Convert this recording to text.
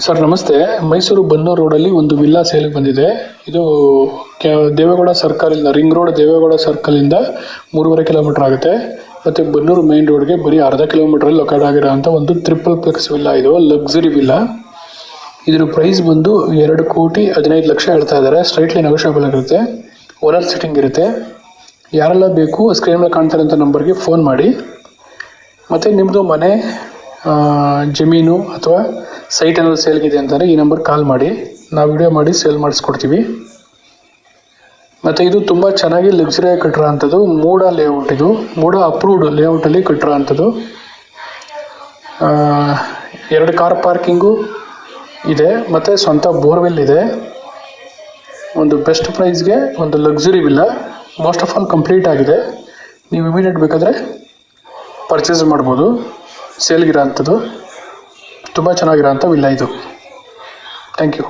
Sir ನಮಸ್ತೆ. ಮೈಸೂರು ಬನ್ನೂರು ರೋಡಲ್ಲಿ ಒಂದು ವಿಲ್ಲಾ ಸೇಲ್ಗೆ ಬಂದಿದೆ. ಇದು ದೇವೇಗೌಡ ಸರ್ಕಲಿಂದ, ರಿಂಗ್ ರೋಡ್ ದೇವೇಗೌಡ ಸರ್ಕಲಿಂದ 3.5 ಕಿಲೋಮೀಟರ್ ಆಗುತ್ತೆ. ಮತ್ತು ಬನ್ನೂರು ಮೇನ್ ರೋಡ್ಗೆ ಬರೀ ಅರ್ಧ ಕಿಲೋಮೀಟ್ರಲ್ಲಿ ಲೊಕೇಟ್ ಆಗಿರೋಂಥ ಒಂದು ಟ್ರಿಪಲ್ ಪ್ಲೆಕ್ಸ್ ವಿಲ್ಲಾ. ಇದು ಲಕ್ಸುರಿ ವಿಲ್ಲಾ. ಇದ್ರ ಪ್ರೈಸ್ ಬಂದು 2,15,00,000 ಹೇಳ್ತಾ ಇದ್ದಾರೆ. ಸ್ಟ್ರೈಟ್ಲಿ ನೆಗೋಷಿಯಬಲ್ ಇರುತ್ತೆ. ಓನರ್ ಸಿಟ್ಟಿಂಗ್ ಇರುತ್ತೆ. ಯಾರೆಲ್ಲ ಬೇಕು ಸ್ಕ್ರೀನ್ ಮೇಲೆ ಕಾಣ್ತಾರಂಥ ನಂಬರ್ಗೆ ಫೋನ್ ಮಾಡಿ. ಮತ್ತು ನಿಮ್ಮದು ಮನೆ, ಜಮೀನು ಅಥವಾ ಸೈಟ್ ಏನಾದರೂ ಸೇಲ್ಗಿದೆ ಅಂತಂದರೆ ಈ ನಂಬರ್ ಕಾಲ್ ಮಾಡಿ, ನಾವು ವಿಡಿಯೋ ಮಾಡಿ ಸೇಲ್ ಮಾಡಿಸ್ಕೊಡ್ತೀವಿ. ಮತ್ತು ಇದು ತುಂಬ ಚೆನ್ನಾಗಿ ಲಕ್ಸುರಿಯಾಗಿ ಕಟ್ಟಿರೋ ಅಂಥದ್ದು ಮೂಡ ಲೇಔಟ್. ಇದು ಮೂಡ ಅಪ್ರೂವ್ಡ್ ಲೇಔಟಲ್ಲಿ ಕಟ್ಟಿರೋ ಅಂಥದ್ದು. 2 ಕಾರ್ ಪಾರ್ಕಿಂಗು ಇದೆ ಮತ್ತು ಸ್ವಂತ ಬೋರ್ವೆಲ್ ಇದೆ. ಒಂದು ಬೆಸ್ಟ್ ಪ್ರೈಸ್ಗೆ ಒಂದು luxury villa. Most of all complete ಆಗಿದೆ. ನೀವು ಇಮಿಡಿಯೇಟ್ ಬೇಕಾದರೆ ಪರ್ಚೇಸ್ ಮಾಡ್ಬೋದು. ಸೇಲ್ಗಿರೋ ಅಂಥದ್ದು ತುಂಬ ಚೆನ್ನಾಗಿರೋ ಅಂಥ ವಿಲ್ಲಾ ಇದು. Thank you.